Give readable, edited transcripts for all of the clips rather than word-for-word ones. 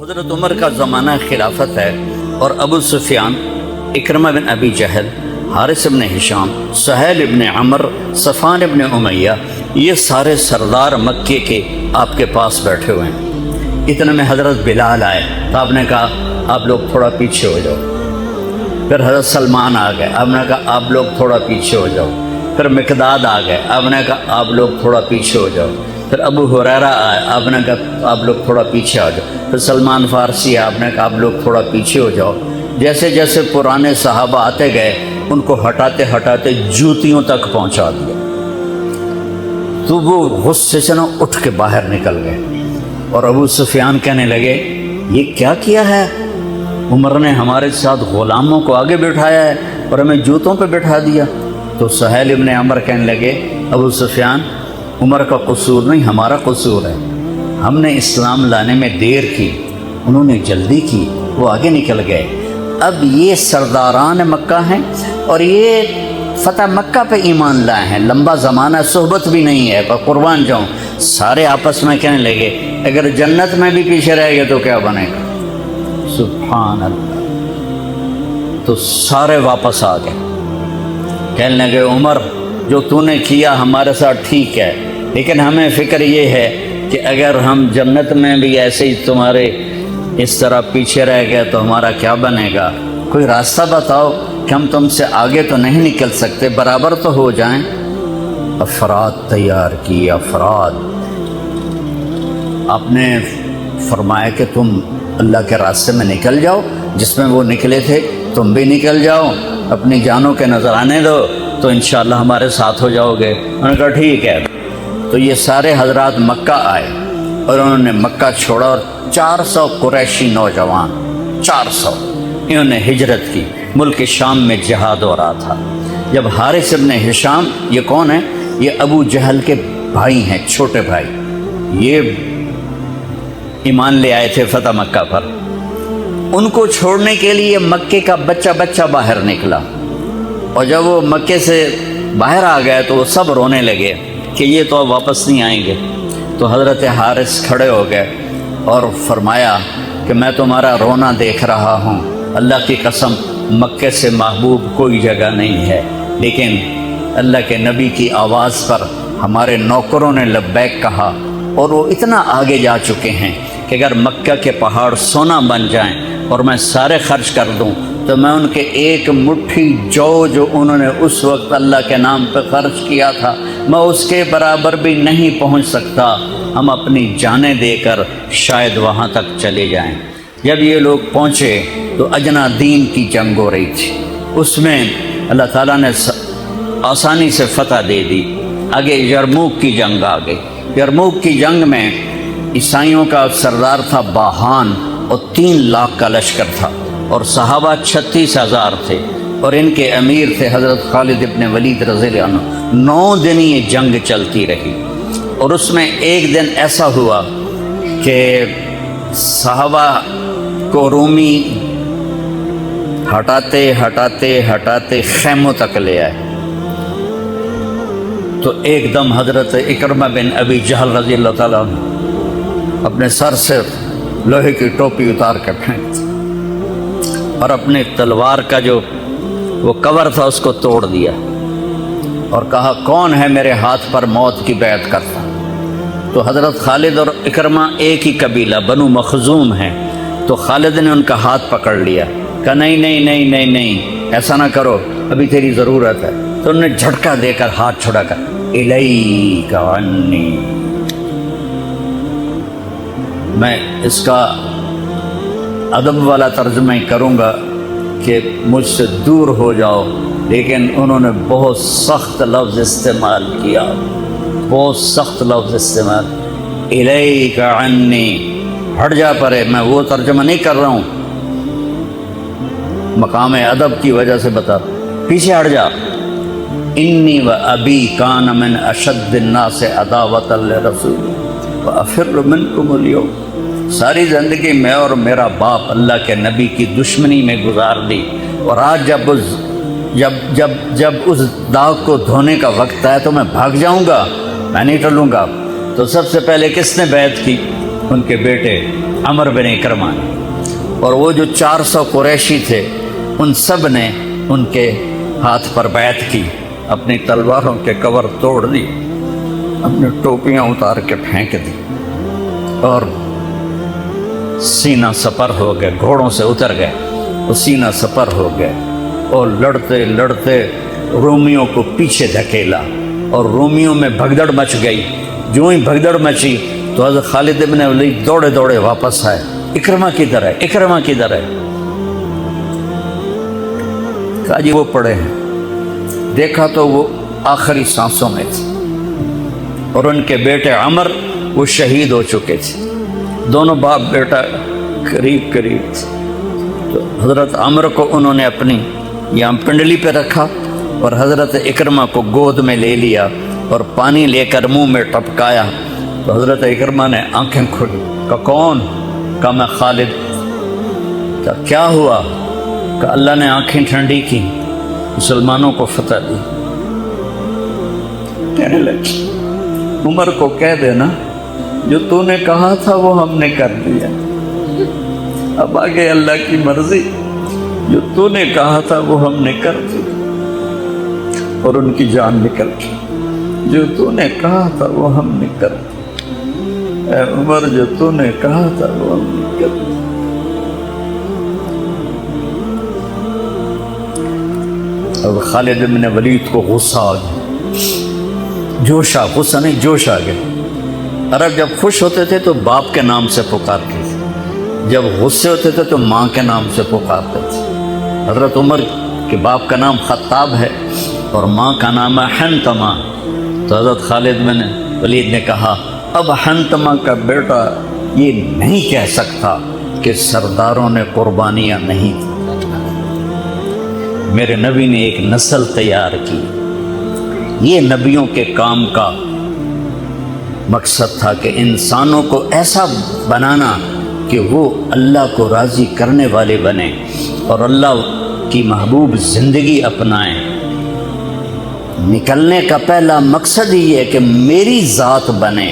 حضرت عمر کا زمانہ خلافت ہے اور ابو سفیان، اکرمہ بن ابی جہل، حارث بن ہشام، سہیل بن عمر، صفوان بن امیہ، یہ سارے سردار مکے کے آپ کے پاس بیٹھے ہوئے ہیں۔ اتنے میں حضرت بلال آئے تو آپ نے کہا آپ لوگ تھوڑا پیچھے ہو جاؤ۔ پھر حضرت سلمان آ گئے، آپ نے کہا آپ لوگ تھوڑا پیچھے ہو جاؤ۔ پھر مقداد آ گئے، آپ نے کہا آپ لوگ تھوڑا پیچھے ہو جاؤ۔ پھر ابو ہریرہ آئے، آپ نے کہا آپ لوگ تھوڑا پیچھے آ جاؤ۔ پھر سلمان فارسی آپ نے کہا آپ لوگ تھوڑا پیچھے ہو جاؤ۔ جیسے جیسے پرانے صحابہ آتے گئے ان کو ہٹاتے ہٹاتے جوتیوں تک پہنچا دیا، تو وہ غصے سے نہ اٹھ کے باہر نکل گئے۔ اور ابو سفیان کہنے لگے یہ کیا کیا ہے، عمر نے ہمارے ساتھ غلاموں کو آگے بٹھایا ہے اور ہمیں جوتوں پہ بٹھا دیا۔ تو سہیل ابن عمر کہنے لگے ابو سفیان، عمر کا قصور نہیں ہمارا قصور ہے، ہم نے اسلام لانے میں دیر کی، انہوں نے جلدی کی، وہ آگے نکل گئے۔ اب یہ سرداران مکہ ہیں اور یہ فتح مکہ پہ ایمان لائے ہیں، لمبا زمانہ صحبت بھی نہیں ہے، پر قربان جاؤں سارے آپس میں کہنے لگے اگر جنت میں بھی پیچھے رہ گئے تو کیا بنے گا۔ سبحان اللہ۔ تو سارے واپس آ گئے، کہنے لگے عمر جو تو نے کیا ہمارے ساتھ ٹھیک ہے، لیکن ہمیں فکر یہ ہے کہ اگر ہم جنت میں بھی ایسے ہی تمہارے اس طرح پیچھے رہ گئے تو ہمارا کیا بنے گا، کوئی راستہ بتاؤ کہ ہم تم سے آگے تو نہیں نکل سکتے، برابر تو ہو جائیں۔ افراد تیار کی، افراد۔ آپ نے فرمایا کہ تم اللہ کے راستے میں نکل جاؤ، جس میں وہ نکلے تھے تم بھی نکل جاؤ، اپنی جانوں کے نذرانے دو تو انشاءاللہ ہمارے ساتھ ہو جاؤ گے۔ انہوں نے کہا ٹھیک ہے۔ تو یہ سارے حضرات مکہ آئے اور انہوں نے مکہ چھوڑا اور 400 قریشی نوجوان، 400 انہوں نے ہجرت کی، ملک شام میں جہاد ہو رہا تھا۔ جب حارث ابن ہشام، یہ کون ہے، یہ ابو جہل کے بھائی ہیں، چھوٹے بھائی، یہ ایمان لے آئے تھے فتح مکہ پر۔ ان کو چھوڑنے کے لیے مکے کا بچہ بچہ باہر نکلا، اور جب وہ مکے سے باہر آ گئے تو وہ سب رونے لگے کہ یہ تو اب واپس نہیں آئیں گے۔ تو حضرت حارث کھڑے ہو گئے اور فرمایا کہ میں تمہارا رونا دیکھ رہا ہوں، اللہ کی قسم مکے سے محبوب کوئی جگہ نہیں ہے، لیکن اللہ کے نبی کی آواز پر ہمارے نوکروں نے لبیک کہا اور وہ اتنا آگے جا چکے ہیں کہ اگر مکہ کے پہاڑ سونا بن جائیں اور میں سارے خرچ کر دوں تو میں ان کے ایک مٹھی جو انہوں نے اس وقت اللہ کے نام پہ خرچ کیا تھا میں اس کے برابر بھی نہیں پہنچ سکتا، ہم اپنی جانیں دے کر شاید وہاں تک چلے جائیں۔ جب یہ لوگ پہنچے تو اجنا دین کی جنگ ہو رہی تھی، اس میں اللہ تعالیٰ نے آسانی سے فتح دے دی۔ آگے یرموک کی جنگ آ گئی۔ یرموک کی جنگ میں عیسائیوں کا سردار تھا باہان اور 3 لاکھ کا لشکر تھا، اور صحابہ 36,000 تھے، اور ان کے امیر تھے حضرت خالد ابن ولید رضی اللہ عنہ۔ 9 دن یہ جنگ چلتی رہی، اور اس میں ایک دن ایسا ہوا کہ صحابہ کو رومی ہٹاتے ہٹاتے ہٹاتے خیموں تک لے آئے۔ تو ایک دم حضرت اکرمہ بن ابی جہل رضی اللہ تعالیٰ عنہ اپنے سر سے لوہے کی ٹوپی اتار کر پھینک اور اپنے تلوار کا جو وہ کور تھا اس کو توڑ دیا، اور کہا کون ہے میرے ہاتھ پر موت کی بیعت کرتا۔ تو حضرت خالد اور اکرمہ ایک ہی قبیلہ بنو مخزوم ہیں، تو خالد نے ان کا ہاتھ پکڑ لیا، کہا نہیں نہیں نہیں نہیں نہیں ایسا نہ کرو، ابھی تیری ضرورت ہے۔ تو انہوں نے جھٹکا دے کر ہاتھ چھڑا کر الیک عنی، میں اس کا ادب والا ترجمہ کروں گا کہ مجھ سے دور ہو جاؤ، لیکن انہوں نے بہت سخت لفظ استعمال کیا، بہت سخت لفظ استعمال، الیک عنی، ہٹ جا پرے۔ میں وہ ترجمہ نہیں کر رہا ہوں، مقام ادب کی وجہ سے بتا، پیچھے ہٹ جا۔ انی و ابی کان من اشد الناس عداوۃ لرسول وافر منکم اليوم، ساری زندگی میں اور میرا باپ اللہ کے نبی کی دشمنی میں گزار دی، اور آج جب اس داغ کو دھونے کا وقت آیا تو میں بھاگ جاؤں گا، میں نہیں ٹلوں گا۔ تو سب سے پہلے کس نے بیعت کی؟ ان کے بیٹے عمر بن اکرمہ نے، اور وہ جو 400 قریشی تھے ان سب نے ان کے ہاتھ پر بیعت کی، اپنی تلواروں کے کور توڑ دی، اپنی ٹوپیاں اتار کے پھینک دی اور سینہ سپر ہو گئے، گھوڑوں سے اتر گئے، وہ سینہ سپر ہو گئے اور لڑتے لڑتے رومیوں کو پیچھے دھکیلا اور رومیوں میں بھگدڑ مچ گئی۔ جو ہی بھگدڑ مچی تو حضرت خالد بن ولید دوڑے دوڑے واپس آئے، اکرمہ کدھر ہے، اکرمہ کدھر ہے؟ کہا جی وہ پڑے ہیں۔ دیکھا تو وہ آخری سانسوں میں تھے اور ان کے بیٹے عمر وہ شہید ہو چکے تھے، دونوں باپ بیٹا قریب قریب تھے۔ تو حضرت عمر کو انہوں نے اپنی یہاں پنڈلی پہ رکھا اور حضرت اکرمہ کو گود میں لے لیا اور پانی لے کر منہ میں ٹپکایا تو حضرت اکرمہ نے آنکھیں کھولی، کہا کون؟ کہا میں خالد۔ کہا کیا ہوا؟ کہا اللہ نے آنکھیں ٹھنڈی کی، مسلمانوں کو فتح دی۔ کہنے لگے عمر کو کہہ دینا جو تو نے کہا تھا وہ ہم نے کر دیا، اب آگے اللہ کی مرضی، جو تو نے کہا تھا وہ ہم نے کر دی۔ اور ان کی جان نکل گئی، جو تو نے کہا تھا وہ ہم نے کر دی، اے عمر جو تو نے کہا تھا وہ ہم نے کر دی۔ اب خالد بن ولید کو غصہ آ گیا، جوش آ، غصہ نہیں جوش آ گیا۔ عرب جب خوش ہوتے تھے تو باپ کے نام سے پکارتے تھے، جب غصے ہوتے تھے تو ماں کے نام سے پکارتے تھے۔ حضرت عمر کے باپ کا نام خطاب ہے اور ماں کا نام ہے حنتمہ، تو حضرت خالد بن ولید نے کہا اب حنتمہ کا بیٹا یہ نہیں کہہ سکتا کہ سرداروں نے قربانیاں نہیں دی۔ میرے نبی نے ایک نسل تیار کی، یہ نبیوں کے کام کا مقصد تھا کہ انسانوں کو ایسا بنانا کہ وہ اللہ کو راضی کرنے والے بنیں اور اللہ کی محبوب زندگی اپنائیں۔ نکلنے کا پہلا مقصد ہی ہے کہ میری ذات بنے،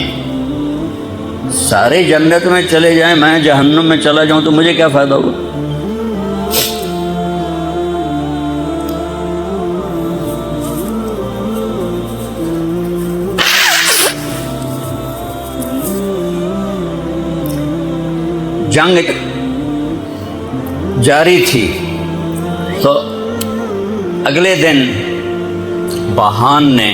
سارے جنت میں چلے جائیں میں جہنم میں چلا جاؤں تو مجھے کیا فائدہ ہوگا؟ جنگ جاری تھی تو اگلے دن بہان نے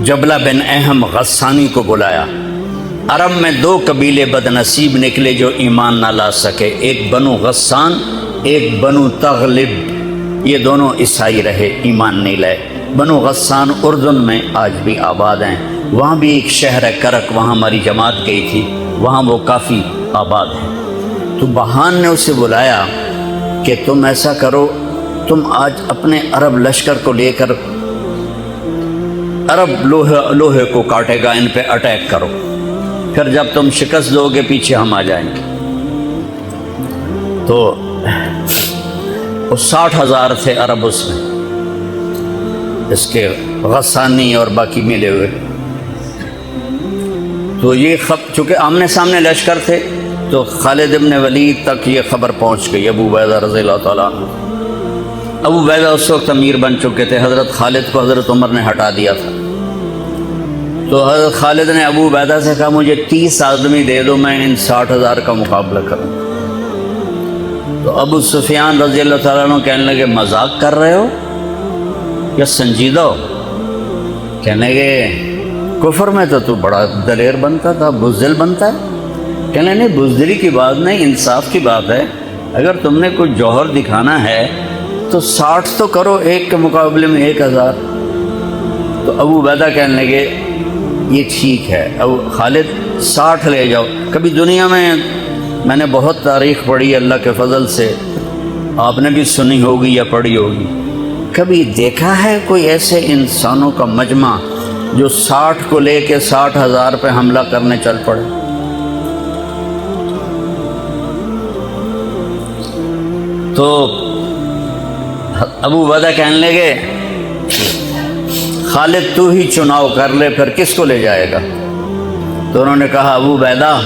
جبلہ بن اہم غسانی کو بلایا۔ عرب میں 2 قبیلے بد نصیب نکلے جو ایمان نہ لا سکے، ایک بنو غسان، ایک بنو تغلب، یہ دونوں عیسائی رہے، ایمان نہیں لائے۔ بنو غسان اردن میں آج بھی آباد ہیں، وہاں بھی ایک شہر ہے کرک، وہاں ہماری جماعت گئی تھی، وہاں وہ کافی آباد ہیں۔ تو بہان نے اسے بلایا کہ تم ایسا کرو، تم آج اپنے عرب لشکر کو لے کر عرب لوہے کو کاٹے گا، ان پہ اٹیک کرو، پھر جب تم شکست دو گے پیچھے ہم آ جائیں گے۔ تو وہ 60,000 تھے عرب اس میں، اس کے غسانی اور باقی ملے ہوئے۔ تو یہ چونکہ آمنے سامنے لشکر تھے تو خالد بن ولید تک یہ خبر پہنچ گئی، ابو عبیدہ رضی اللہ تعالیٰ عنہ۔ ابو عبیدہ اس وقت امیر بن چکے تھے، حضرت خالد کو حضرت عمر نے ہٹا دیا تھا۔ تو حضرت خالد نے ابو عبیدہ سے کہا مجھے 30 آدمی دے دو، میں ان 60,000 کا مقابلہ کروں۔ تو ابو سفیان رضی اللہ تعالیٰ عنہ کہنے لگے مذاق کر رہے ہو یا سنجیدہ ہو؟ کہنے لگے کفر میں تو بڑا دلیر بنتا تھا، بزدل بنتا ہے۔ کہنے نہیں، بزدلی کی بات نہیں، انصاف کی بات ہے۔ اگر تم نے کوئی جوہر دکھانا ہے تو 60 تو کرو، ایک کے مقابلے میں 1000۔ تو ابو عبیدہ کہنے لگے یہ ٹھیک ہے، اب خالد 60 لے جاؤ۔ کبھی دنیا میں نے بہت تاریخ پڑھی اللہ کے فضل سے، آپ نے بھی سنی ہوگی یا پڑھی ہوگی، کبھی دیکھا ہے کوئی ایسے انسانوں کا مجمع جو 60 کو لے کے 60,000 پہ حملہ کرنے چل پڑے؟ تو ابو عبیدہ کہنے لگے خالد تو ہی چناؤ کر لے، پھر کس کو لے جائے گا؟ تو انہوں نے کہا ابو عبیدہ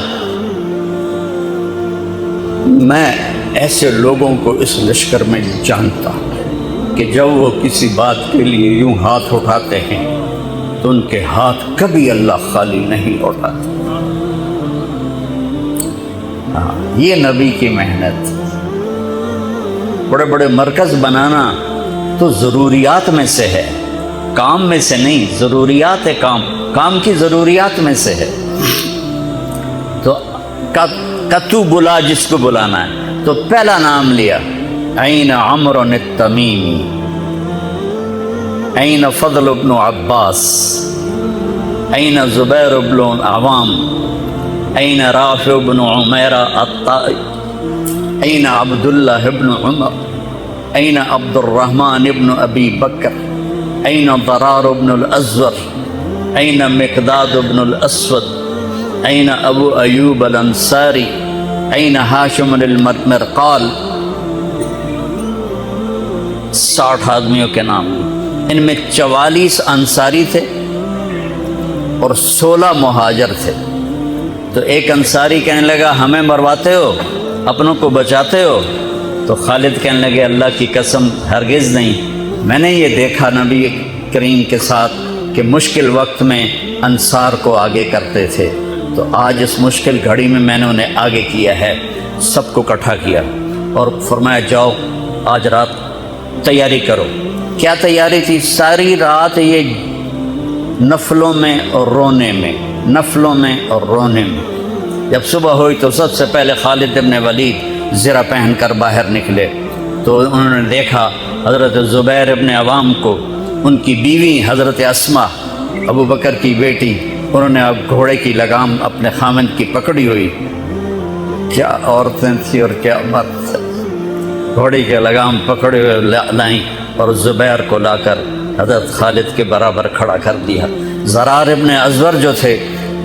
میں ایسے لوگوں کو اس لشکر میں جانتا ہوں کہ جب وہ کسی بات کے لیے یوں ہاتھ اٹھاتے ہیں تو ان کے ہاتھ کبھی اللہ خالی نہیں اٹھاتے۔ یہ نبی کی محنت۔ بڑے بڑے مرکز بنانا تو ضروریات میں سے ہے، کام میں سے نہیں، ضروریات ہے، کام کی ضروریات میں سے ہے۔ تو تو بلا جس کو بلانا ہے، تو پہلا نام لیا این عمرو التمیمی، این فضل بن عباس، این زبیر بن عوام، این رافع بن عمیرہ الطائی، این عبداللہ بن عمر، این عبد الرحمن بن ابی بکر، این ضرار بن الازور، این مقداد بن الاسود، این ابو ایوب الانصاری، این ہاشم المرقال۔ 60 آدمیوں کے نام، ان میں 44 انصاری تھے اور 16 مہاجر تھے۔ تو ایک انصاری کہنے لگا ہمیں مرواتے ہو، اپنوں کو بچاتے ہو؟ تو خالد کہنے لگے اللہ کی قسم ہرگز نہیں، میں نے یہ دیکھا نبی کریم کے ساتھ کہ مشکل وقت میں انصار کو آگے کرتے تھے، تو آج اس مشکل گھڑی میں میں نے انہیں آگے کیا ہے، سب کو اکٹھا کیا اور فرمایا جاؤ آج رات تیاری کرو۔ کیا تیاری تھی؟ ساری رات یہ نفلوں میں اور رونے میں، نفلوں میں اور رونے میں۔ جب صبح ہوئی تو سب سے پہلے خالد بن ولید زرہ پہن کر باہر نکلے، تو انہوں نے دیکھا حضرت زبیر ابن عوام کو، ان کی بیوی حضرت اسماء ابو بکر کی بیٹی، انہوں نے اب گھوڑے کی لگام اپنے خامند کی پکڑی ہوئی۔ کیا عورتیں تھیں اور کیا مرد تھے، گھوڑے کی لگام پکڑے ہوئے لائیں اور زبیر کو لا کر حضرت خالد کے برابر کھڑا کر دیا۔ ضرار ابن ازور جو تھے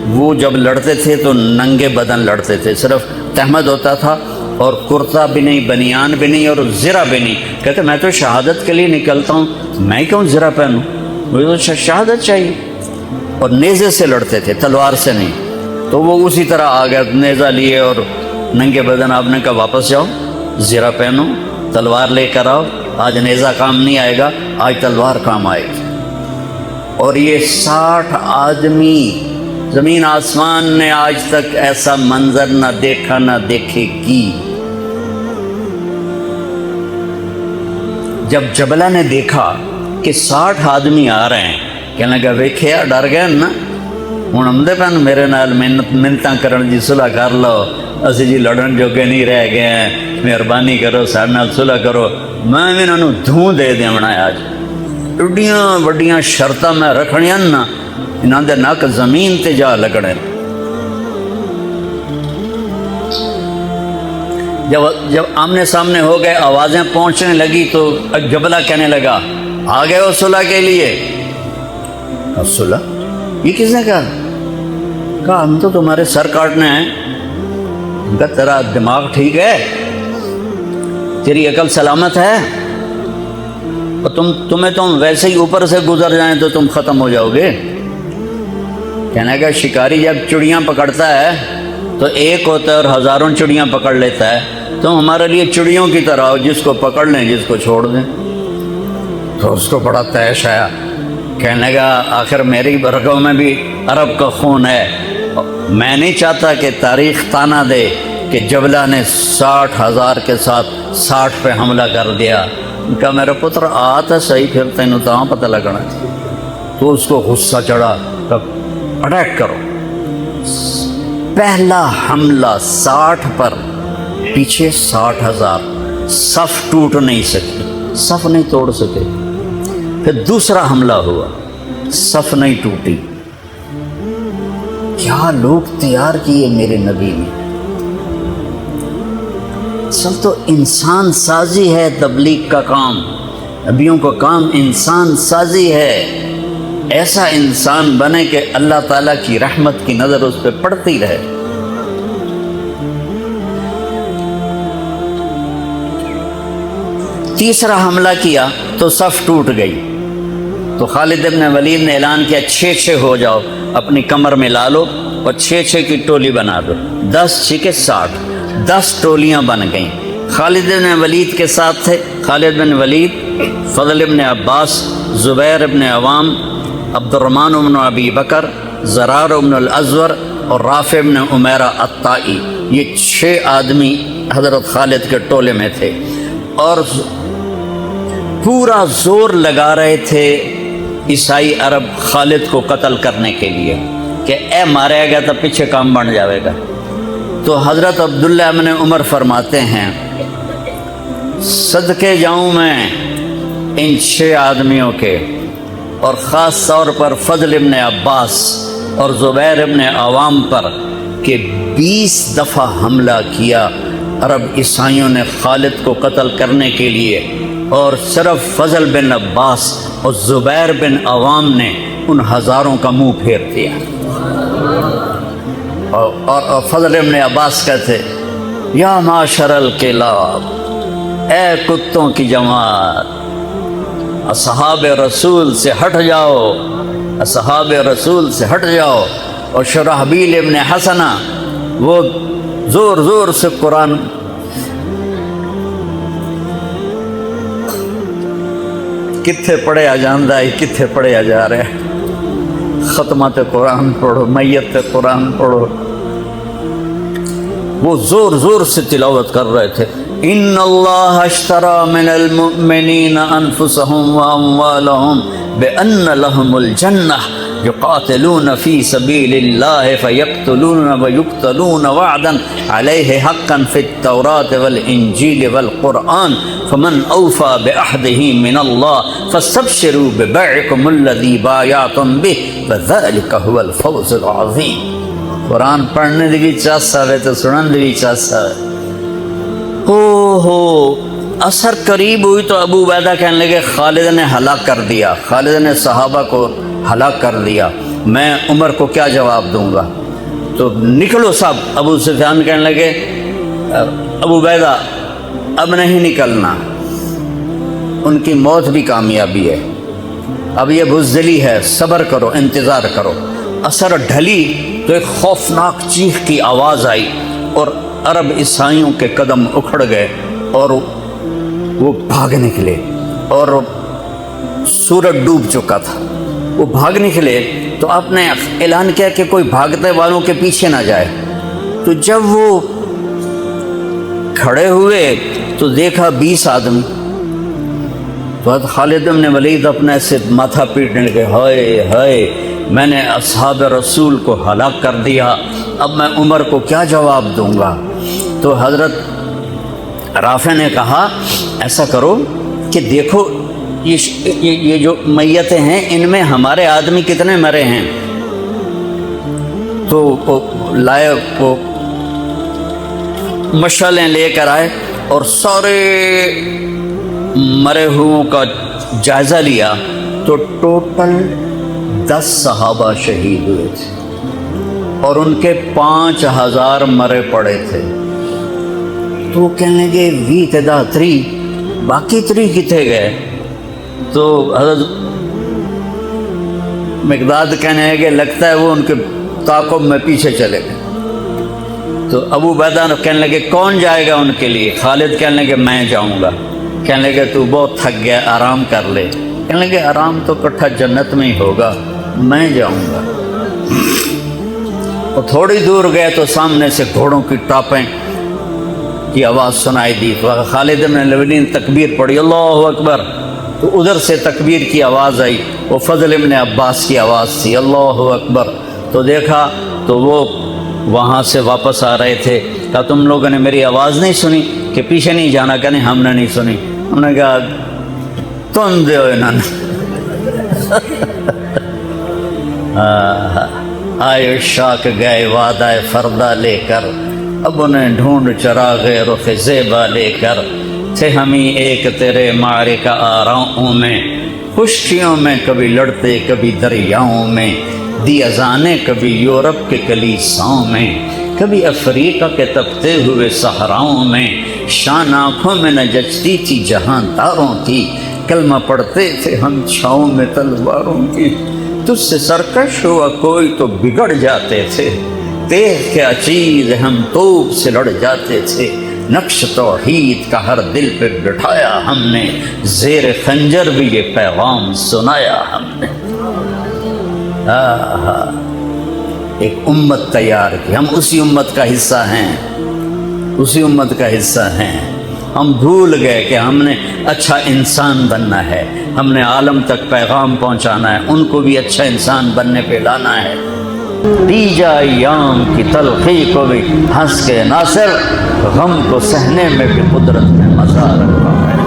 وہ جب لڑتے تھے تو ننگے بدن لڑتے تھے، صرف تہمد ہوتا تھا اور کرتا بھی نہیں، بنیان بھی نہیں اور زرہ بھی نہیں۔ کہتے میں تو شہادت کے لیے نکلتا ہوں، میں کیوں زرہ پہنوں، مجھے تو شہادت چاہیے۔ اور نیزے سے لڑتے تھے، تلوار سے نہیں۔ تو وہ اسی طرح آ گیا، نیزہ لیے اور ننگے بدن، آپ نے کہا واپس جاؤ، زرہ پہنو، تلوار لے کر آؤ، آج نیزہ کام نہیں آئے گا، آج تلوار کام آئے گی۔ اور یہ 60 آدمی، زمین آسمان نے آج تک ایسا منظر نہ دیکھا نہ دیکھے گی۔ جب جبلہ نے دیکھا کہ 60 آدمی آ رہے ہیں، کہنے لگا ویکھیا ڈر گئے نا، ہوں آمدے پن میرے نال منتاں کرن جی صلح کر لو، اسی جی لڑن جوگے نہیں رہ گئے ہیں، مہربانی کرو سارے نال صلح کرو۔ میں بھی انہوں دھوں دے دیا بنایا، آج ایڈیاں وڈیاں شرطاں میں رکھنیاں نا، انہاں دے نک زمین تے جا لگنے۔ جب آمنے سامنے ہو گئے، آوازیں پہنچنے لگی تو جبلہ کہنے لگا آ گئے ہو صلح کے لیے؟ صلح؟ یہ کس نے کہا؟ کہا ہم تو تمہارے سر کاٹنے ہیں۔ کہا تیرا دماغ ٹھیک ہے، تیری عقل سلامت ہے، اور تمہیں ویسے ہی اوپر سے گزر جائیں تو تم ختم ہو جاؤ گے۔ کہنے کا شکاری جب چڑیاں پکڑتا ہے تو ایک ہوتا ہے اور ہزاروں چڑیاں پکڑ لیتا ہے، تم ہمارے لیے چڑیوں کی طرح ہو، جس کو پکڑ لیں جس کو چھوڑ دیں۔ تو اس کو بڑا تیش آیا، کہنے کا آخر میری رگوں میں بھی عرب کا خون ہے، میں نہیں چاہتا کہ تاریخ تانا دے کہ جبلہ نے 60,000 کے ساتھ 60 پہ حملہ کر دیا۔ کہا میرا پتر آتا صحیح، پھر تینوں تو پتہ لگنا۔ تو اس کو غصہ چڑھا، اٹیک کرو۔ پہلا حملہ 60 پر، پیچھے 60,000، صف ٹوٹ نہیں سکی، صف نہیں توڑ سکے۔ پھر دوسرا حملہ ہوا، صف نہیں ٹوٹی۔ کیا لوگ تیار کیے میرے نبی نے۔ اصل تو انسان سازی ہے تبلیغ کا کام، نبیوں کا کام انسان سازی ہے۔ ایسا انسان بنے کہ اللہ تعالیٰ کی رحمت کی نظر اس پہ پڑتی رہے۔ تیسرا حملہ کیا تو صف ٹوٹ گئی، تو خالد بن ولید نے اعلان کیا 6 ہو جاؤ، اپنی کمر میں لا لو اور 6 کی ٹولی بنا دو، 10 6 60، 10 ٹولیاں بن گئیں۔ خالد بن ولید کے ساتھ تھے، خالد بن ولید، فضل بن عباس، زبیر بن عوام، عبد الرحمن بن ابی بکر، زرار بن الازور اور رافع بن عمیرہ الطائی، یہ 6 آدمی حضرت خالد کے ٹولے میں تھے، اور پورا زور لگا رہے تھے عیسائی عرب خالد کو قتل کرنے کے لیے کہ اے ماریا گیا تو پیچھے کام بن جاوے گا۔ تو حضرت عبداللہ بن عمر فرماتے ہیں صدقے جاؤں میں ان 6 آدمیوں کے، اور خاص طور پر فضل ابن عباس اور زبیر ابن عوام پر، کہ 20 دفعہ حملہ کیا عرب عیسائیوں نے خالد کو قتل کرنے کے لیے، اور صرف فضل بن عباس اور زبیر بن عوام نے ان ہزاروں کا منہ پھیر دیا۔ اور فضل ابن عباس کہتے یا معاشر الکلاب، اے کتوں کی جماعت، اصحاب رسول سے ہٹ جاؤ، اصحاب رسول سے ہٹ جاؤ۔ اور شرحبیل ابن حسنہ وہ زور زور سے قرآن کتھے پڑھے آ جاندہ ہے، کتھے پڑھے آ جا رہے ہیں، ختمات قرآن پڑھو، میت قرآن پڑھو، وہ زور زور سے تلاوت کر رہے تھے۔ ان اللہ اشترى من المؤمنین انفسهم واموالهم بان لهم الجنہ یقاتلون فی سبیل اللہ فیقتلون ویقتلون وعدا علیہ حقا فی التوراة والانجیل والقرآن فمن اوفى بعہدہ من اللہ فاستبشروا ببیعکم الذی بایعتم بہ وذلک هو الفوز العظیم۔ قرآن پڑھنے دی بھی چاہتا ہے تو سنن دی بھی چاہتا ہے۔ ہو اثر قریب ہوئی تو ابو عبیدہ کہنے لگے خالد نے ہلاک کر دیا، خالد نے صحابہ کو ہلاک کر دیا، میں عمر کو کیا جواب دوں گا؟ تو نکلو سب۔ ابو سفیان کہنے لگے ابو عبیدہ اب نہیں نکلنا، ان کی موت بھی کامیابی ہے، اب یہ بزدلی ہے، صبر کرو، انتظار کرو۔ اثر ڈھلی تو ایک خوفناک چیخ کی آواز آئی اور عرب عیسائیوں کے قدم اکھڑ گئے اور وہ بھاگ نکلے، اور سورج ڈوب چکا تھا، وہ بھاگ نکلے تو آپ نے اعلان کیا کہ کوئی بھاگتے والوں کے پیچھے نہ جائے۔ تو جب وہ کھڑے ہوئے تو دیکھا 20 آدمی، تو حضرت خالد بن ولید اپنے سے ماتھا پیٹنے لگے، ہائے ہائے میں نے اصحاب رسول کو ہلاک کر دیا، اب میں عمر کو کیا جواب دوں گا؟ تو حضرت رافع نے کہا ایسا کرو کہ دیکھو یہ جو میتیں ہیں ان میں ہمارے آدمی کتنے مرے ہیں؟ تو لائے وہ مشعلیں لے کر آئے اور سارے مرے ہوئوں کا جائزہ لیا، تو ٹوٹل 10 صحابہ شہید ہوئے تھے اور ان کے 5000 مرے پڑے تھے۔ تو کہنے لگے وی تدا 3 باقی 3 کتنے گئے؟ تو حضرت مقداد کہنے لگے لگتا ہے وہ ان کے تعاقب میں پیچھے چلے گئے۔ تو ابو عبیدہ کہنے لگے کون جائے گا ان کے لیے؟ خالد کہنے لگے میں جاؤں گا۔ کہنے لگے تو بہت تھک گیا، آرام کر لے۔ کہنے لگے آرام تو کٹھا جنت میں ہی ہوگا، میں جاؤں گا۔ اور تھوڑی دور گئے تو سامنے سے گھوڑوں کی ٹاپیں کی آواز سنائی دی، تو خالد بن الولید نے تکبیر پڑھی اللہ اکبر، تو ادھر سے تکبیر کی آواز آئی، وہ فضل ابن عباس کی آواز تھی اللہ اکبر۔ تو دیکھا تو وہ وہاں سے واپس آ رہے تھے، کہا تم لوگوں نے میری آواز نہیں سنی کہ پیچھے نہیں جانا؟ کہ نہیں ہم نے نہیں سنی۔ انہوں نے کہا تم دے انہوں نے آئے شاک گئے وعدہ فردہ لے کر، اب انہیں ڈھونڈ چراغ رخ زیبا لے کر، تھے ہمیں ایک تیرے معرکہ آراؤں میں، خشکیوں میں کبھی لڑتے کبھی دریاؤں میں، دی اذانیں کبھی یورپ کے کلیساؤں میں، کبھی افریقہ کے تپتے ہوئے صحراؤں میں، شان آنکھوں میں نہ جچتی تھی جہاں تاروں کی، کلمہ پڑھتے تھے ہم چھاؤں میں تلواروں کی، تجھ سے سرکش ہوا کوئی تو بگڑ جاتے تھے، دیکھ کے اچیز ہم توپ سے لڑ جاتے تھے، نقش توحید کا ہر دل پہ بٹھایا ہم نے، زیر خنجر بھی یہ پیغام سنایا ہم نے۔ ایک امت تیار کی، ہم اسی امت کا حصہ ہیں، اسی امت کا حصہ ہیں۔ ہم بھول گئے کہ ہم نے اچھا انسان بننا ہے، ہم نے عالم تک پیغام پہنچانا ہے، ان کو بھی اچھا انسان بننے پہ لانا ہے۔ دیجا ایام کی تلخی کو بھی ہنس کے ناصر، غم کو سہنے میں بھی قدرت نے مزہ رکھا ہے۔